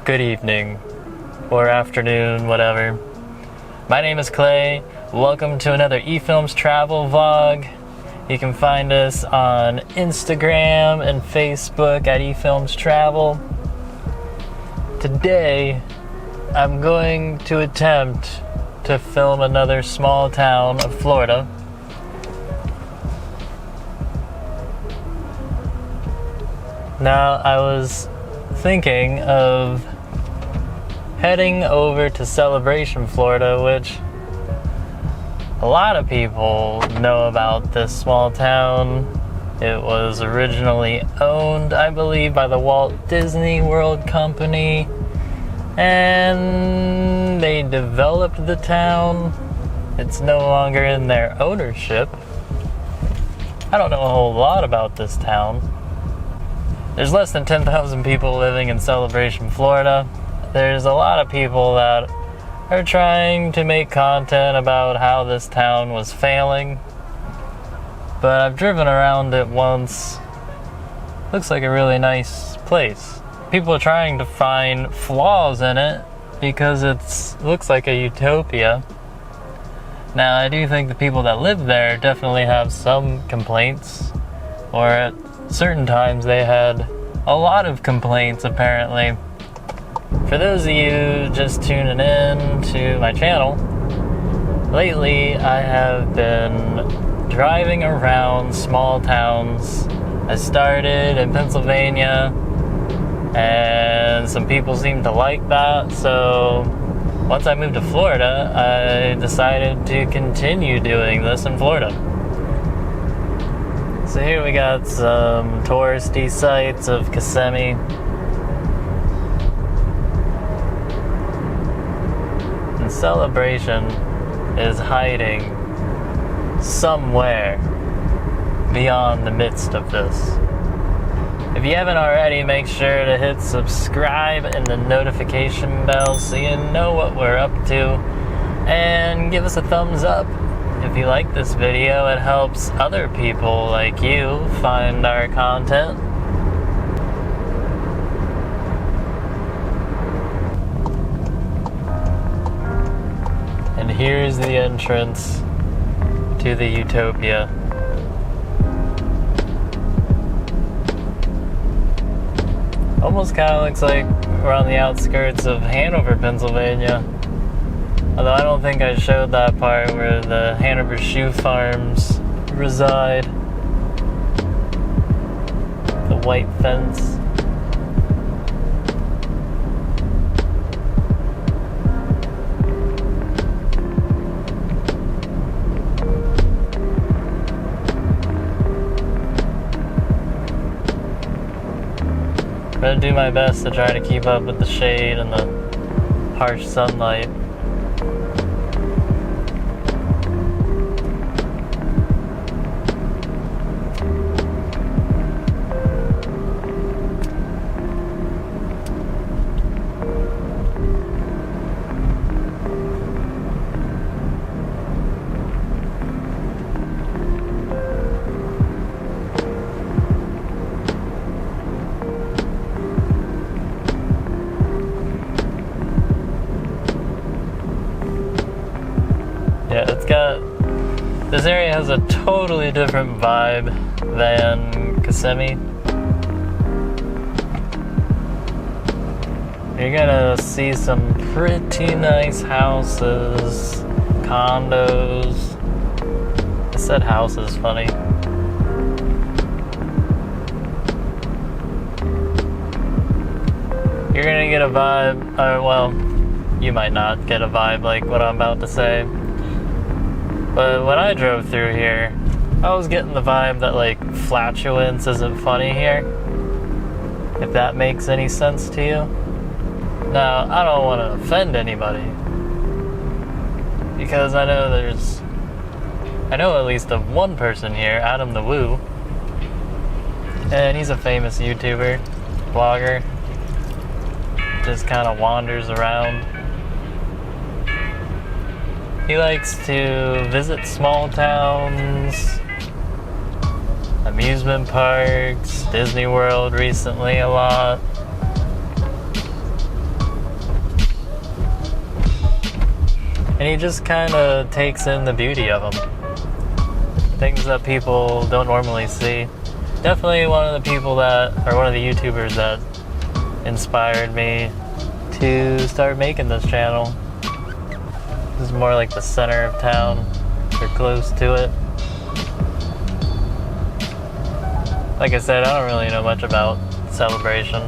good evening, or afternoon, whatever. My name is Clay. Welcome to another eFilms travel vlog. You can find us on Instagram and Facebook at eFilms Travel. Today, I'm going to attempt to film another small town of Florida. Now, I was thinking of heading over to Celebration, Florida, which a lot of people know about this small town. It was originally owned, I believe, by the Walt Disney World Company, and they developed the town. It's no longer in their ownership. I don't know a whole lot about this town. There's less than 10,000 people living in Celebration, Florida. There's a lot of people that are trying to make content about how this town was failing. But I've driven around it once. Looks like a really nice place. People are trying to find flaws in it because it looks like a utopia. Now, I do think the people that live there definitely have some complaints, or at certain times they had a lot of complaints, apparently. For those of you just tuning in to my channel, lately I have been driving around small towns. I started in Pennsylvania, and some people seem to like that, so once I moved to Florida, I decided to continue doing this in Florida. So here we got some touristy sites of Kissimmee. And Celebration is hiding somewhere beyond the midst of this. If you haven't already, make sure to hit subscribe and the notification bell so you know what we're up to. And give us a thumbs up. If you like this video, it helps other people like you find our content. And here's the entrance to the utopia. Almost kind of looks like we're on the outskirts of Hanover, Pennsylvania. Although I don't think I showed that part where the Hanover Shoe Farms reside. The white fence. I'm gonna do my best to try to keep up with the shade and the harsh sunlight. Yeah, this area has a totally different vibe than Kissimmee. You're gonna see some pretty nice houses, condos. I said houses, funny. You're gonna get a vibe, well, you might not get a vibe like what I'm about to say. But when I drove through here, I was getting the vibe that, like, flatulence isn't funny here. If that makes any sense to you. Now, I don't want to offend anybody. Because I know at least of one person here, Adam the Woo. And he's a famous YouTuber, blogger. Just kind of wanders around. He likes to visit small towns, amusement parks, Disney World recently a lot. And he just kind of takes in the beauty of them. Things that people don't normally see. Definitely one of the people that, or one of the YouTubers that inspired me to start making this channel. This is more like the center of town, or close to it. Like I said, I don't really know much about Celebration.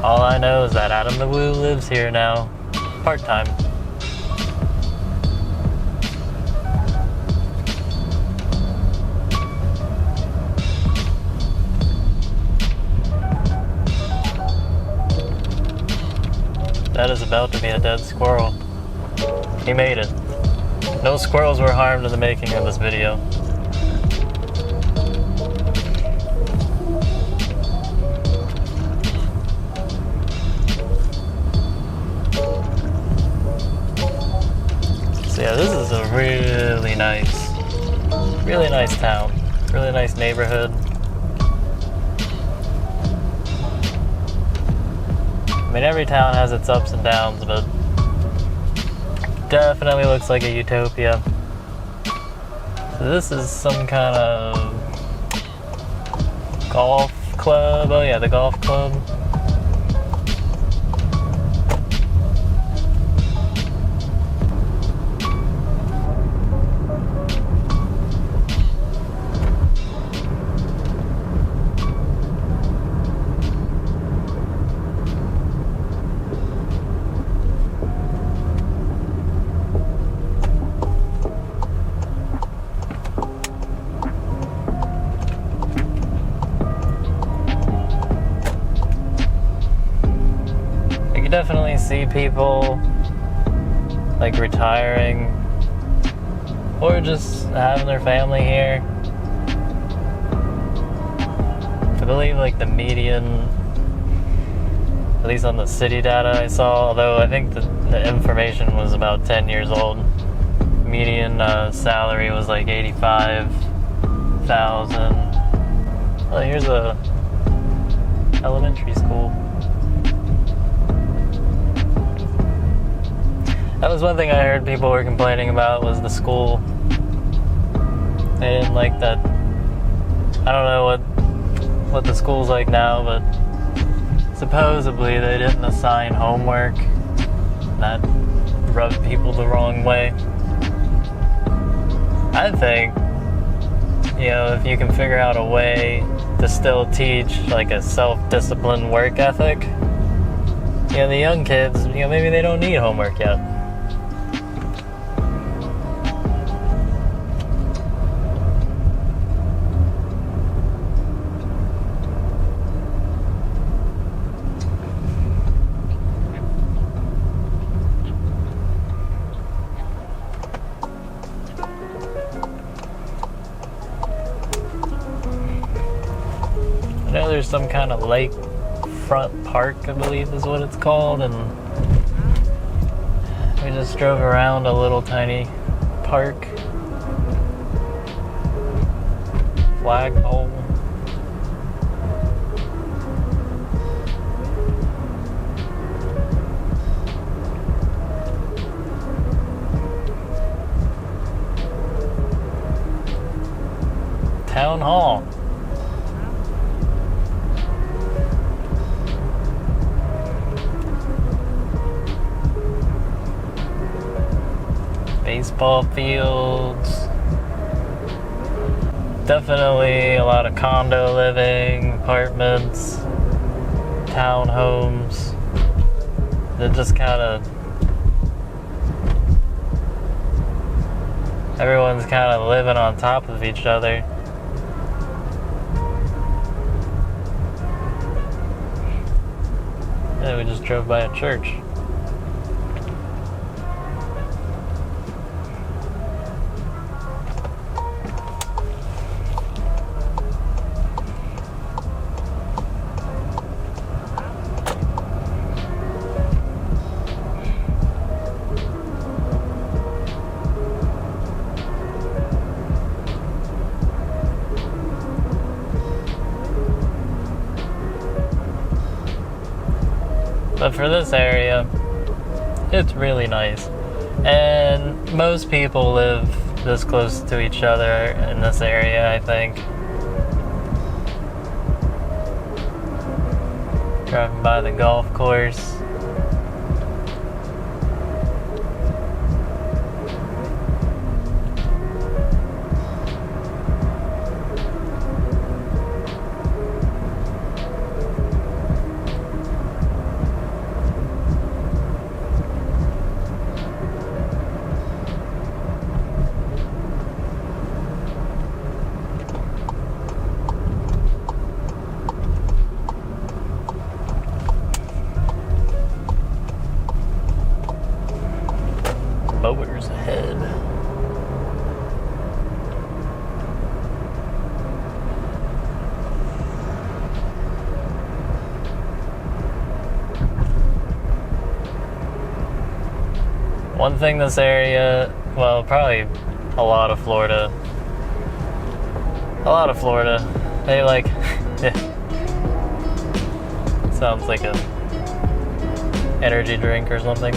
All I know is that Adam the Woo lives here now, part-time. That is about to be a dead squirrel. He made it. No squirrels were harmed in the making of this video. So yeah, this is a really nice town. Really nice neighborhood. I mean, every town has its ups and downs, but definitely looks like a utopia. So this is some kind of golf club. Oh yeah, the golf club. You definitely see people like retiring or just having their family here. I believe like the median, at least on the city data I saw, although I think the information was about 10 years old, median salary was like $85,000. Oh, here's a elementary school. That was one thing I heard people were complaining about, was the school. They didn't like that. I don't know what the school's like now, but supposedly they didn't assign homework. That rubbed people the wrong way. I think, you know, if you can figure out a way to still teach like a self-disciplined work ethic, you know, the young kids, you know, maybe they don't need homework yet. I know there's some kind of lake front park, I believe is what it's called, and we just drove around a little tiny park. Flagpole. Town Hall. Baseball fields. Definitely a lot of condo living, apartments, townhomes. They're just kind of, everyone's kind of living on top of each other. Yeah, we just drove by a church. But for this area, It's really nice. And most people live this close to each other in this area, I think. Driving by the golf course. Mowers ahead. One thing this area, well, probably a lot of Florida, they like, sounds like a energy drink or something.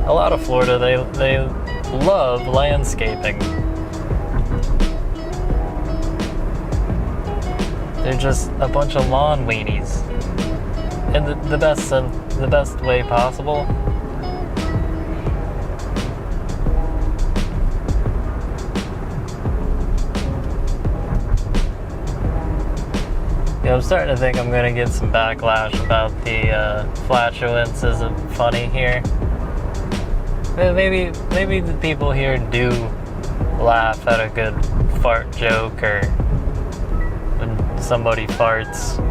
A lot of Florida, they love landscaping. They're just a bunch of lawn weenies, in the best way possible. Yeah, I'm starting to think I'm gonna get some backlash about the flatulence isn't funny here. Maybe the people here do laugh at a good fart joke or when somebody farts.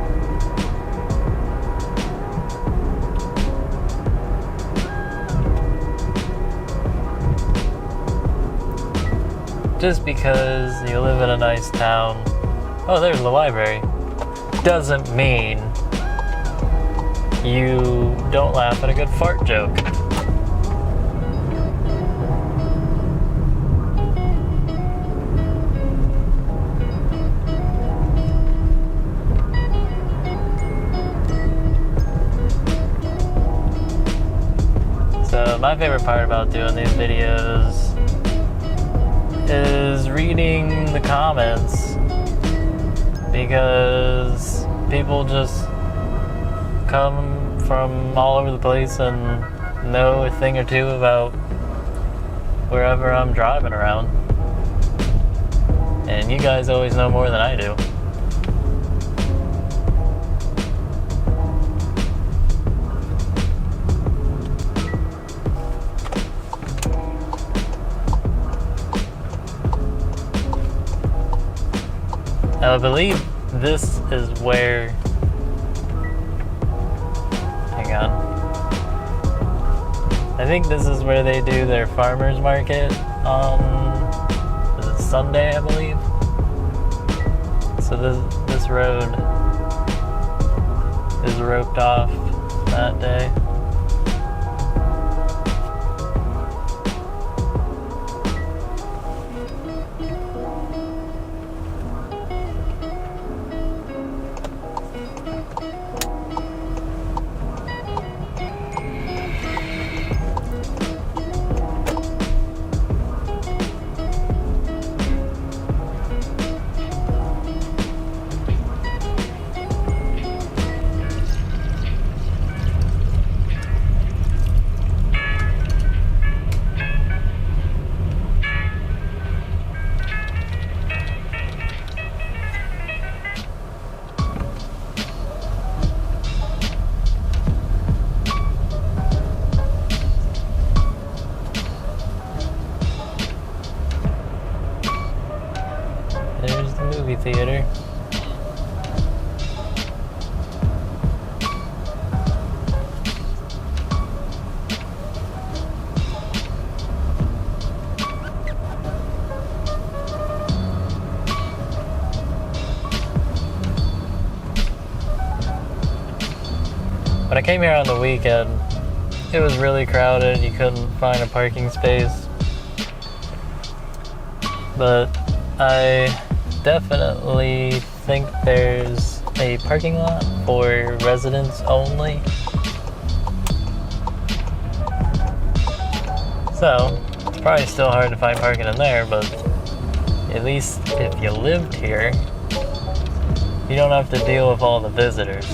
Just because you live in a nice town, oh, there's the library, doesn't mean you don't laugh at a good fart joke. So my favorite part about doing these videos is reading the comments, because people just come from all over the place and know a thing or two about wherever I'm driving around. And you guys always know more than I do. Now, I believe this is where, hang on, I think this is where they do their farmers market on, is it Sunday, I believe? So this road is roped off that day. There's the movie theater. When I came here on the weekend, it was really crowded. You couldn't find a parking space. But I definitely think there's a parking lot for residents only. So, it's probably still hard to find parking in there, but at least if you lived here, you don't have to deal with all the visitors.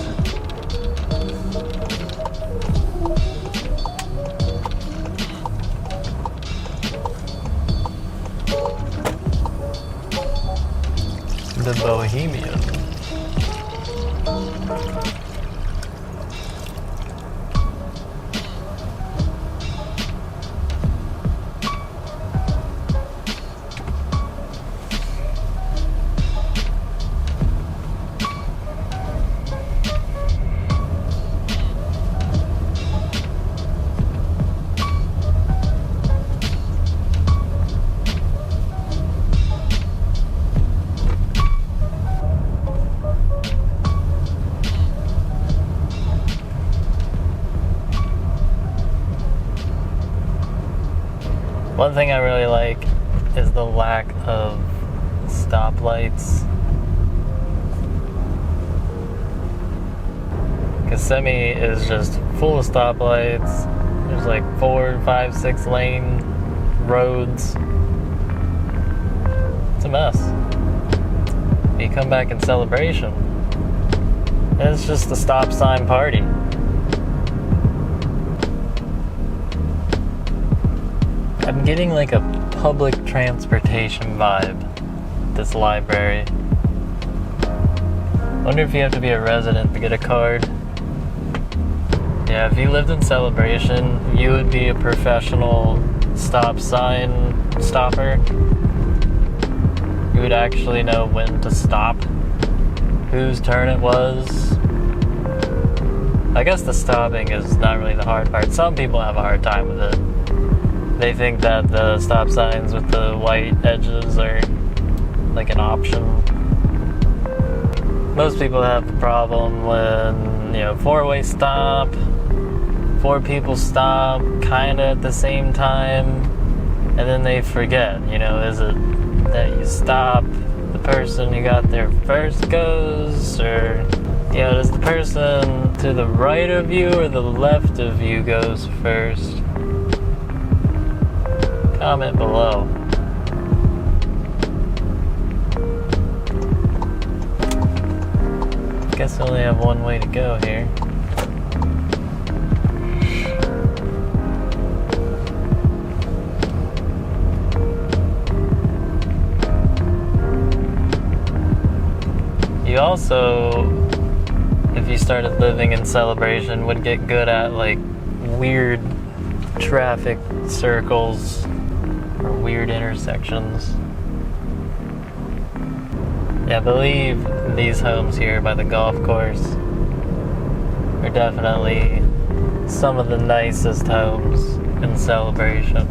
The Bohemian. One thing I really like is the lack of stoplights. Kissimmee is just full of stoplights. There's like 4, 5, 6 lane roads. It's a mess. You come back in Celebration, and it's just a stop sign party. I'm getting like a public transportation vibe, this library. Wonder if you have to be a resident to get a card. Yeah, if you lived in Celebration, you would be a professional stop sign stopper. You would actually know when to stop, whose turn it was. I guess the stopping is not really the hard part. Some people have a hard time with it. They think that the stop signs with the white edges are like an option. Most people have a problem when, 4-way stop, 4 people stop kinda at the same time, and then they forget, is it that you stop, the person who got there first goes, or, does the person to the right of you or the left of you goes first? Comment below. Guess I only have one way to go here. You also, if you started living in Celebration, would get good at like weird traffic circles or weird intersections. Yeah, I believe these homes here by the golf course are definitely some of the nicest homes in Celebration.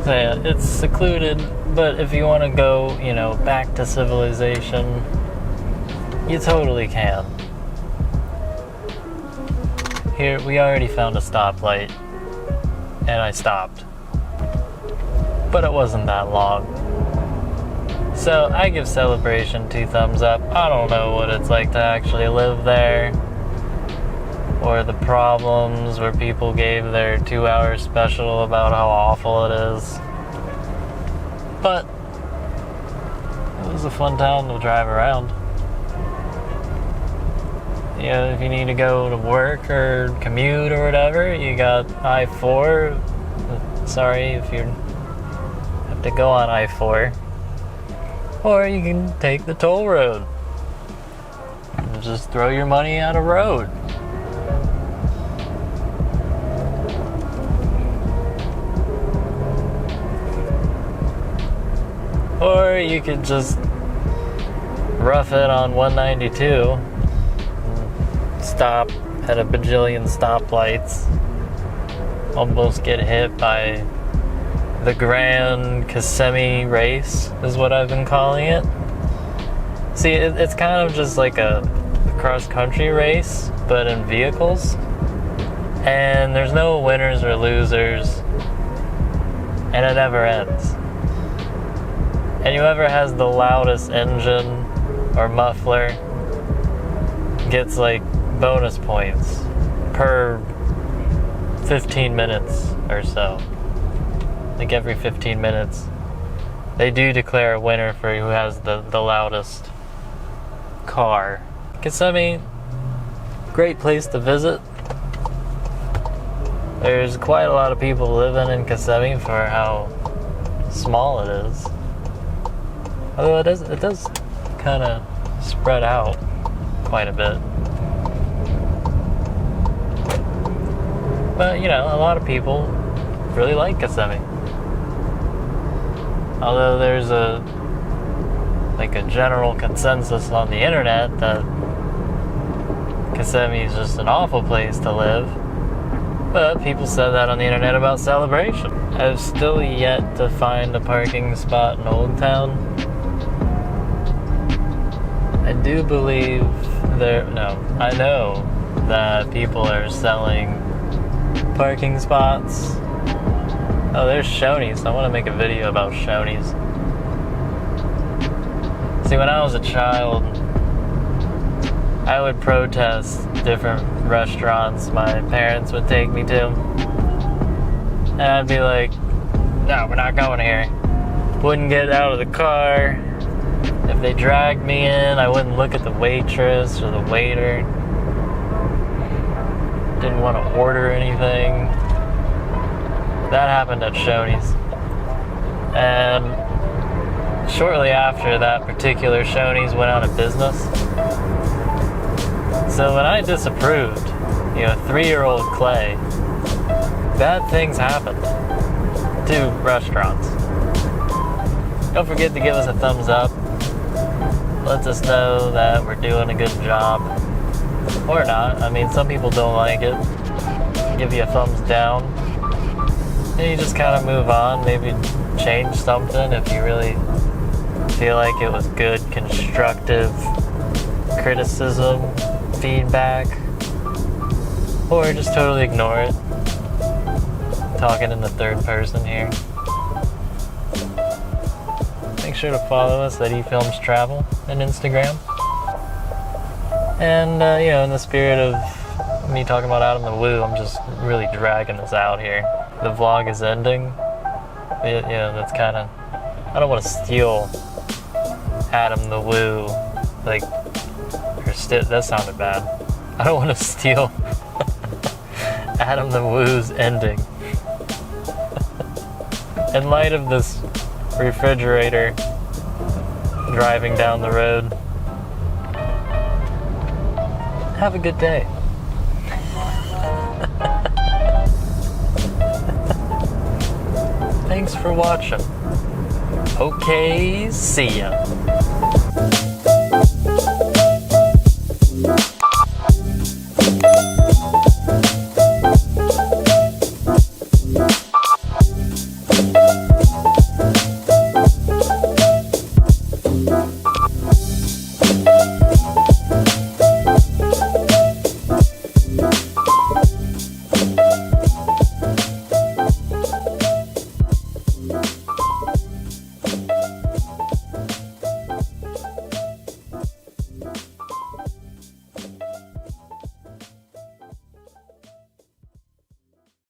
So yeah, it's secluded, but if you want to go, back to civilization, you totally can. Here, we already found a stoplight, and I stopped. But it wasn't that long. So I give Celebration 2 thumbs up. I don't know what it's like to actually live there, or the problems where people gave their 2-hour special about how awful it is. But it was a fun town to drive around. If you need to go to work or commute or whatever, you got I-4. Sorry if you have to go on I-4. Or you can take the toll road. And just throw your money at a road. Or you could just rough it on 192, stop at a bajillion stoplights, almost get hit by the Grand Kissimmee race is what I've been calling it. See, it's kind of just like a cross-country race, but in vehicles. And there's no winners or losers, and it never ends. And whoever has the loudest engine or muffler gets like bonus points per 15 minutes or so. Like every 15 minutes, they do declare a winner for who has the loudest car. Kissimmee, great place to visit. There's quite a lot of people living in Kissimmee for how small it is. Although it does kind of spread out quite a bit. But, you know, a lot of people really like Kissimmee. Although there's a general consensus on the internet that Kissimmee is just an awful place to live. But people said that on the internet about Celebration. I've still yet to find a parking spot in Old Town. I do believe I know that people are selling parking spots. Oh, there's Shoney's. I want to make a video about Shoney's. See, when I was a child, I would protest different restaurants my parents would take me to. And I'd be like, no, we're not going here. Wouldn't get out of the car. If they dragged me in, I wouldn't look at the waitress or the waiter. Didn't want to order anything. That happened at Shoney's. And shortly after, that particular Shoney's went out of business. So when I disapproved, 3-year-old Clay, bad things happened to restaurants. Don't forget to give us a thumbs up. Lets us know that we're doing a good job. Or not. I mean, some people don't like it. Give you a thumbs down. And you just kind of move on. Maybe change something if you really feel like it was good, constructive criticism, feedback. Or just totally ignore it. Talking in the third person here. Make sure to follow us at eFilms Travel and Instagram. And, in the spirit of me talking about Adam the Woo, I'm just really dragging this out here. The vlog is ending. That's kind of... I don't want to steal Adam the Woo. That sounded bad. I don't want to steal Adam the Woo's ending. In light of this refrigerator driving down the road, have a good day. Thanks for watching. Okay, see ya.